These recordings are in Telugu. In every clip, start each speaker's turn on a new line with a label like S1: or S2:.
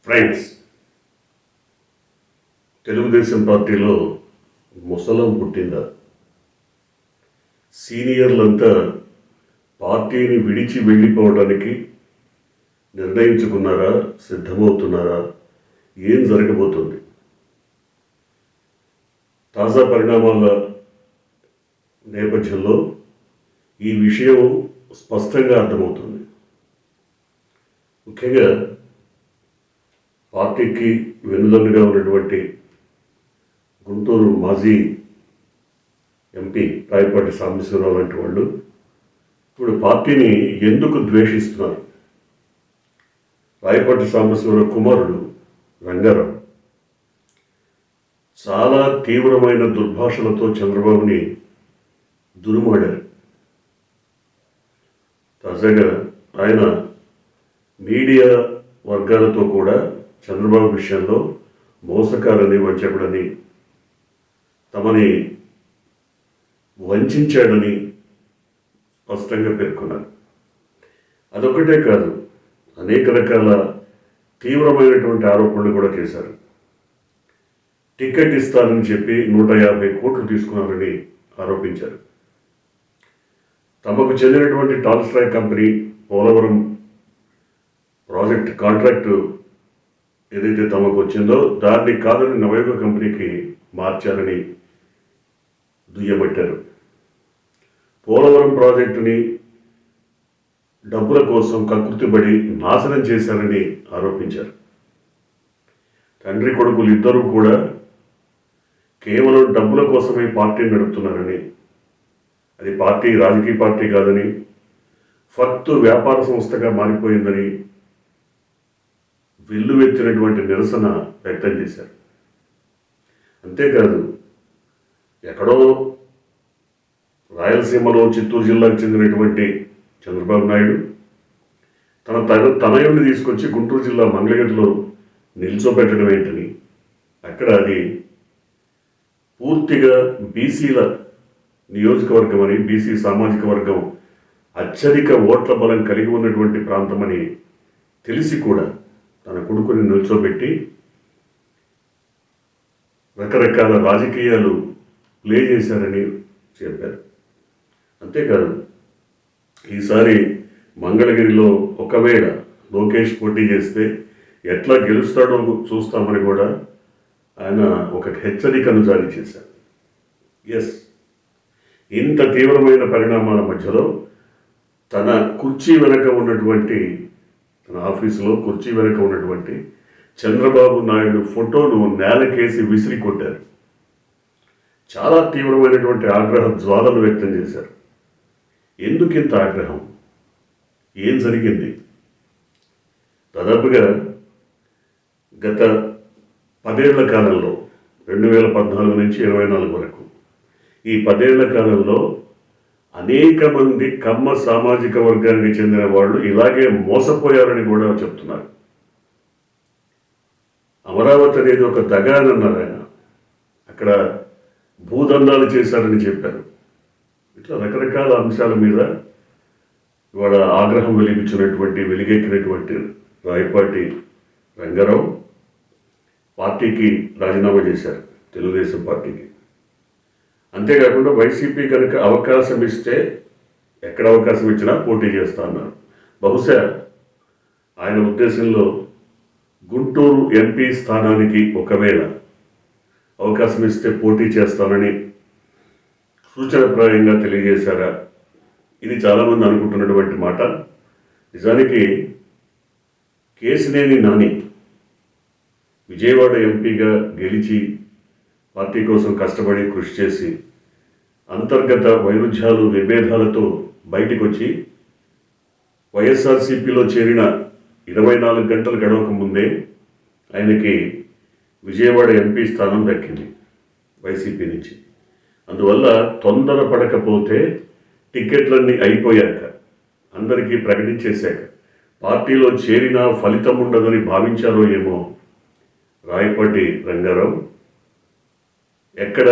S1: ఫ్రెండ్స్, తెలుగుదేశం పార్టీలో ముసలం పుట్టిందా? సీనియర్లంతా పార్టీని విడిచి వెళ్ళిపోవడానికి నిర్ణయించుకున్నారా? సిద్ధమవుతున్నారా? ఏం జరగబోతుంది? తాజా పరిణామాల నేపథ్యంలో ఈ విషయం స్పష్టంగా అర్థమవుతుంది. ముఖ్యంగా పార్టీకి వెన్నుదన్నుగా ఉన్నటువంటి గుంటూరు మాజీ ఎంపీ రాయపాటి సాంబశివరావు లాంటి వాళ్ళు ఇప్పుడు పార్టీని ఎందుకు ద్వేషిస్తున్నారు? రాయపాటి సాంబశివరావు కుమారుడు రంగారావు చాలా తీవ్రమైన దుర్భాషలతో చంద్రబాబుని దురుమాడారు. తాజాగా ఆయన మీడియా వర్గాలతో కూడా చంద్రబాబు విషయంలో మోసకారని, వంచకుడని, తమని వంచాడని స్పష్టంగా పేర్కొన్నారు. అదొకటే కాదు, అనేక రకాల తీవ్రమైనటువంటి ఆరోపణలు కూడా చేశారు. టికెట్ ఇస్తానని చెప్పి 150 కోట్లు తీసుకున్నారని ఆరోపించారు. తమకు చెందినటువంటి Tolstoy company Polavaram project contract ఏదైతే తమకు వచ్చిందో దాన్ని కాదని నవయుగ కంపెనీకి మార్చారని దుయ్యబట్టారు. పోలవరం ప్రాజెక్టుని డబ్బుల కోసం కకృతిపడి నాశనం చేశారని ఆరోపించారు. తండ్రి కొడుకులు ఇద్దరూ కూడా కేవలం డబ్బుల కోసమే పార్టీని నడుపుతున్నారని, అది పార్టీ రాజకీయ పార్టీ కాదని, ఫక్తు వ్యాపార సంస్థగా మారిపోయిందని వెల్లువెత్తినటువంటి నిరసన వ్యక్తం చేశారు. అంతేకాదు, ఎక్కడో రాయలసీమలో చిత్తూరు జిల్లాకు చెందినటువంటి చంద్రబాబు నాయుడు తన తనయుడిని తీసుకొచ్చి గుంటూరు జిల్లా మంగళగిరిలో నిల్చోబెట్టడం ఏంటని, అక్కడ అది పూర్తిగా బీసీల నియోజకవర్గం అని, బీసీ సామాజిక వర్గం అత్యధిక ఓట్ల బలం కలిగి ఉన్నటువంటి ప్రాంతమని తెలిసి కూడా తన కొడుకుని నిల్చోబెట్టి రకరకాల రాజకీయాలు ప్లే చేశారని చెప్పారు. అంతేకాదు, ఈసారి మంగళగిరిలో ఒకవేళ లోకేష్ పోటీ చేస్తే ఎట్లా గెలుస్తాడో చూస్తామని కూడా ఆయన ఒక హెచ్చరికను జారీ చేశారు. ఎస్, ఇంత తీవ్రమైన పరిణామాల మధ్యలో తన కుర్చీ వెనక ఉన్నటువంటి, తన ఆఫీసులో కుర్చీ వెనక ఉన్నటువంటి చంద్రబాబు నాయుడు ఫోటోను నేలకేసి విసిరి కొట్టారు. చాలా తీవ్రమైనటువంటి ఆగ్రహ జ్వాలలు వ్యక్తం చేశారు. ఎందుకింత ఆగ్రహం? ఏం జరిగింది? దాదాపుగా గత 10 ఏళ్ల కాలంలో 2014 నుంచి 24 వరకు ఈ 10 ఏళ్ల కాలంలో అనేక మంది కమ్మ సామాజిక వర్గానికి చెందిన వాళ్ళు ఇలాగే మోసపోయారని కూడా చెప్తున్నారు. అమరావతి అనేది ఒక దగ అని అన్నారు ఆయన. అక్కడ భూదందాలు చేశారని చెప్పారు. ఇట్లా రకరకాల అంశాల మీద ఇవాళ ఆగ్రహం వెలిగెక్కినటువంటి రాయపాటి రంగారావు పార్టీకి రాజీనామా చేశారు, తెలుగుదేశం పార్టీకి. అంతేకాకుండా వైసీపీ కనుక అవకాశం ఇస్తే, ఎక్కడ అవకాశం ఇచ్చినా పోటీ చేస్తా అన్నారు. బహుశా ఆయన ఉద్దేశంలో గుంటూరు ఎంపీ స్థానానికి ఒకవేళ అవకాశం ఇస్తే పోటీ చేస్తానని సూచనప్రాయంగా తెలియజేశారా? ఇది చాలామంది అనుకుంటున్నటువంటి మాట. నిజానికి కేశినేని నాని విజయవాడ ఎంపీగా గెలిచి పార్టీ కోసం కష్టపడి కృషి చేసి అంతర్గత వైరుధ్యాలు, విభేదాలతో బయటకు వచ్చి వైఎస్ఆర్సీపీలో చేరిన 24 గంటలు గడవక ముందే ఆయనకి విజయవాడ ఎంపీ స్థానం దక్కింది వైసీపీ నుంచి. అందువల్ల తొందరపడకపోతే టికెట్లన్నీ అయిపోయాక, అందరికీ ప్రకటించేశాక పార్టీలో చేరినా ఫలితం ఉండదని భావించారో ఏమో రాయపాటి రంగారావు. ఎక్కడ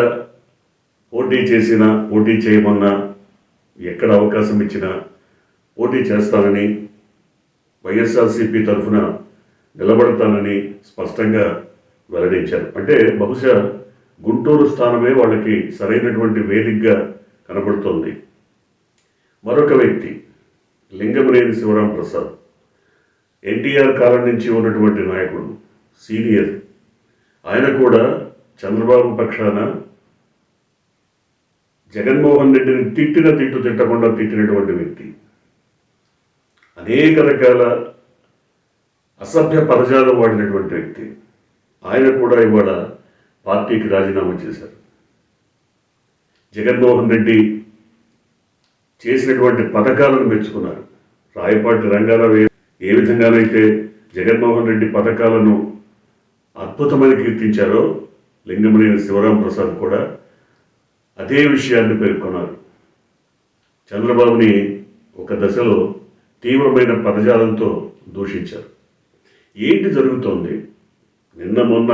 S1: పోటీ చేసినా, పోటీ చేయమన్నా, ఎక్కడ అవకాశం ఇచ్చినా పోటీ చేస్తానని వైఎస్ఆర్సీపీ తరఫున నిలబడతానని స్పష్టంగా వెల్లడించారు. అంటే బహుశా గుంటూరు స్థానమే వాళ్ళకి సరైనటువంటి వేదికగా కనబడుతోంది. మరొక వ్యక్తి లింగమనేని శివరాం ప్రసాద్, ఎన్టీఆర్ కాలం నుంచి ఉన్నటువంటి నాయకుడు, సీనియర్. ఆయన కూడా చంద్రబాబు పక్షాన జగన్మోహన్ రెడ్డిని తిట్టకుండా తిట్టినటువంటి వ్యక్తి. అనేక రకాల అసభ్య పదజాలం వాడినటువంటి వ్యక్తి. ఆయన కూడా ఇవాళ పార్టీకి రాజీనామా చేశారు. జగన్మోహన్ రెడ్డి చేసినటువంటి పథకాలను మెచ్చుకున్నారు. రాయపాటి రంగారావు ఏ విధంగానైతే జగన్మోహన్ రెడ్డి పథకాలను అద్భుతమని కీర్తించారో, లింగమనేని శివరాం ప్రసాద్ కూడా అదే విషయాన్ని పేర్కొన్నారు. చంద్రబాబుని ఒక దశలో తీవ్రమైన పదజాలంతో దూషించారు. ఏంటి జరుగుతోంది? నిన్న మొన్న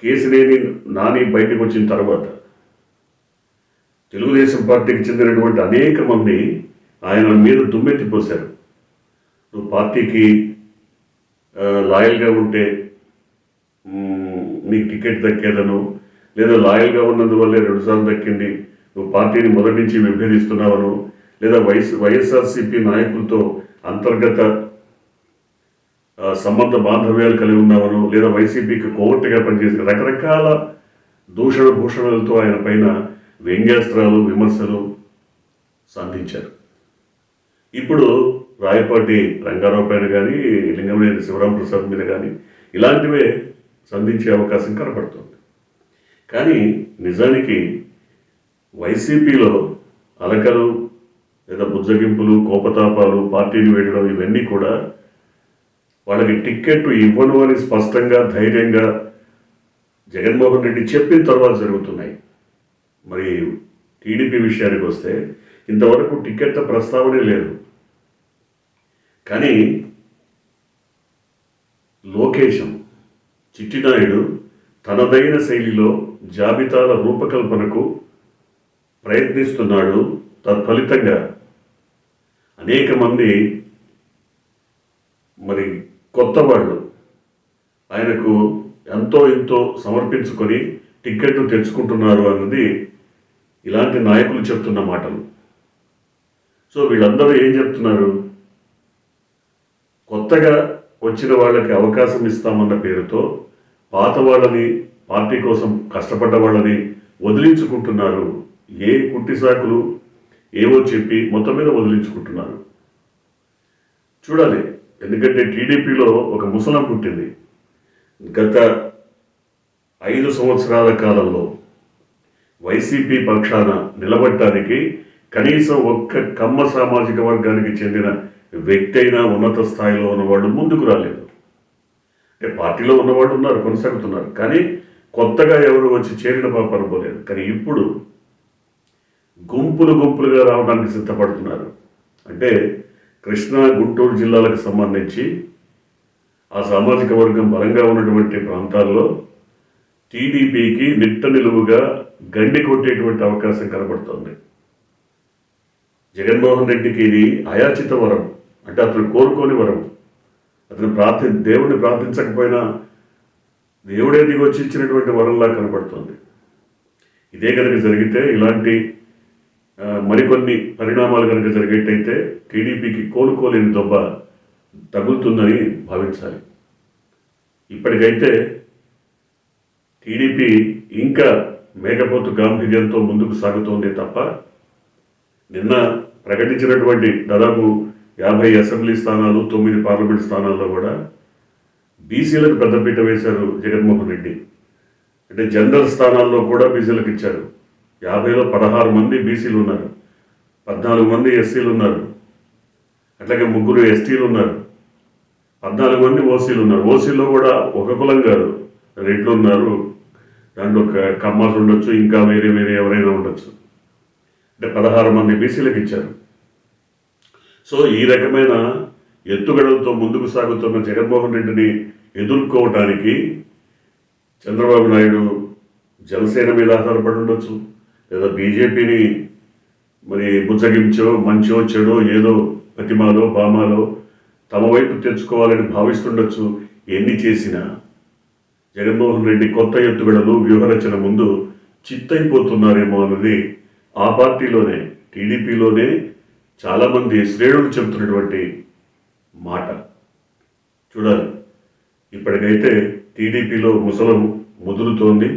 S1: కేసినేని నాని బయటకు వచ్చిన తర్వాత తెలుగుదేశం పార్టీకి చెందినటువంటి అనేక మంది ఆయన మీద దుమ్మెత్తిపోశారు. నువ్వు పార్టీకి లాయల్గా ఉంటే నీకు టికెట్ దక్కేదను, లేదా లాయల్గా ఉన్నందువల్లే 2 సార్లు దక్కింది, నువ్వు పార్టీని మొదటి నుంచి విభేదిస్తున్నావను, లేదా వైఎస్ఆర్సీపీ నాయకులతో అంతర్గత సంబంధ బాంధవ్యాలు కలిగి ఉన్నావను, లేదా వైసీపీకి కోవర్టుగా పనిచేసిన రకరకాల భూషణలతో ఆయన పైన వ్యంగ్యాస్త్రాలు, విమర్శలు సంధించారు. ఇప్పుడు రాయపాటి రంగారావు పైన కానీ, లింగమనేని శివరాం ప్రసాద్ మీద కానీ ఇలాంటివే సంధించే అవకాశం కనపడుతుంది. కానీ నిజానికి వైసీపీలో అలకలు, లేదా బుజ్జగింపులు, కోపతాపాలు, పార్టీని వేయడం, ఇవన్నీ కూడా వాళ్ళకి టిక్కెట్ ఇవ్వను అని స్పష్టంగా, ధైర్యంగా జగన్మోహన్ రెడ్డి చెప్పిన తర్వాత జరుగుతున్నాయి. మరి టీడీపీ విషయానికి వస్తే ఇంతవరకు టికెట్ల ప్రస్తావనే లేదు. కానీ లోకేశం, చిట్టినాయుడు తనదైన శైలిలో జాబితాల రూపకల్పనకు ప్రయత్నిస్తున్నాడు. తత్ఫలితంగా అనేక మంది మరి కొత్త వాళ్ళు ఆయనకు ఎంతో ఎంతో సమర్పించుకొని టిక్కెట్లు తెచ్చుకుంటున్నారు అన్నది ఇలాంటి నాయకులు చెప్తున్న మాటలు. సో వీళ్ళందరూ ఏం చెప్తున్నారు? కొత్తగా వచ్చిన వాళ్ళకి అవకాశం ఇస్తామన్న పేరుతో పాత వాళ్ళని, పార్టీ కోసం కష్టపడ్డ వాళ్ళని వదిలించుకుంటున్నారు. ఏ కుట్టి సాకులు ఏవో చెప్పి మొత్తం మీద వదిలించుకుంటున్నారు. చూడాలి. ఎందుకంటే టీడీపీలో ఒక ముసలం పుట్టింది. గత 5 సంవత్సరాల కాలంలో వైసీపీ పక్షాన నిలబడటానికి కనీసం ఒక్క కమ్మ సామాజిక వర్గానికి చెందిన వ్యక్తి అయినా ఉన్నత స్థాయిలో ఉన్నవాళ్ళు ముందుకు రాలేదు. అంటే పార్టీలో ఉన్నవాళ్ళు ఉన్నారు, కొనసాగుతున్నారు, కానీ కొత్తగా ఎవరు వచ్చి చేరిన పాప అనుకోలేదు. కానీ ఇప్పుడు గుంపులుగా రావడానికి సిద్ధపడుతున్నారు. అంటే కృష్ణా, గుంటూరు జిల్లాలకు సంబంధించి ఆ సామాజిక వర్గం బలంగా ఉన్నటువంటి ప్రాంతాల్లో టీడీపీకి నిట్ట నిలువుగా గండి కొట్టేటువంటి అవకాశం కనబడుతోంది. జగన్మోహన్ రెడ్డికి ఇది అయాచిత వరం. అంటే అతను కోరుకోని వరం. అతను దేవుడిని ప్రార్థించకపోయినా దేవుడే దిగొచ్చి ఇచ్చినటువంటి వరంలా కనబడుతుంది. ఇదే కనుక జరిగితే, ఇలాంటి మరికొన్ని పరిణామాలు కనుక జరిగేటైతే టీడీపీకి కోలుకోలేని దెబ్బ తగులుతుందని భావించాలి. ఇప్పటికైతే టీడీపీ ఇంకా మేకపోతు గాంభీర్యంతో ముందుకు సాగుతోంది తప్ప, నిన్న ప్రకటించినటువంటి దాదాపు 50 అసెంబ్లీ స్థానాలు, 9 పార్లమెంట్ స్థానాల్లో కూడా బీసీలకు పెద్దపీట వేశారు జగన్మోహన్ రెడ్డి. అంటే జనరల్ స్థానాల్లో కూడా బీసీలకు ఇచ్చారు. 50లో 16 మంది బీసీలు ఉన్నారు, 14 మంది ఎస్సీలు ఉన్నారు, అట్లాగే 3 ఎస్టీలు ఉన్నారు, 14 మంది ఓసీలు ఉన్నారు. ఓసీలో కూడా ఒక కులం కాదు, రెడ్లు ఉన్నారు, దాంట్లో కమ్మాస్ ఉండొచ్చు, ఇంకా వేరే ఎవరైనా ఉండొచ్చు. అంటే 16 మంది బీసీలకు ఇచ్చారు. సో ఈ రకమైన ఎత్తుగడలతో ముందుకు సాగుతున్న జగన్మోహన్ రెడ్డిని ఎదుర్కోవటానికి చంద్రబాబు నాయుడు జనసేన మీద ఆధారపడి ఉండొచ్చు, లేదా బీజేపీని మరి బుజ్జగించో, మంచో చెడో ఏదో ప్రతిమాలో బామాలో తమ వైపు తెచ్చుకోవాలని భావిస్తుండొచ్చు. ఎన్ని చేసినా జగన్మోహన్ రెడ్డి కొత్త ఎత్తుగడలు వ్యూహరచన ముందు చిత్తైపోతున్నారేమో అన్నది ఆ పార్టీలోనే టీడీపీలోనే చాలామంది శ్రేణులు చెబుతున్నటువంటి మాట. చూడాలి. ఇప్పటికైతే టీడీపీలో ముసలం ముదురుతోంది.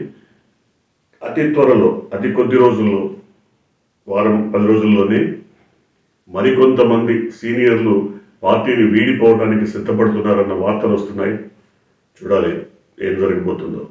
S1: అతి త్వరలో, అతి కొద్ది రోజుల్లో, వారం 10 రోజుల్లోనే మరికొంతమంది సీనియర్లు పార్టీని వీడిపోవడానికి సిద్ధపడుతున్నారన్న వార్తలు వస్తున్నాయి. చూడాలి ఏం జరగబోతుందో.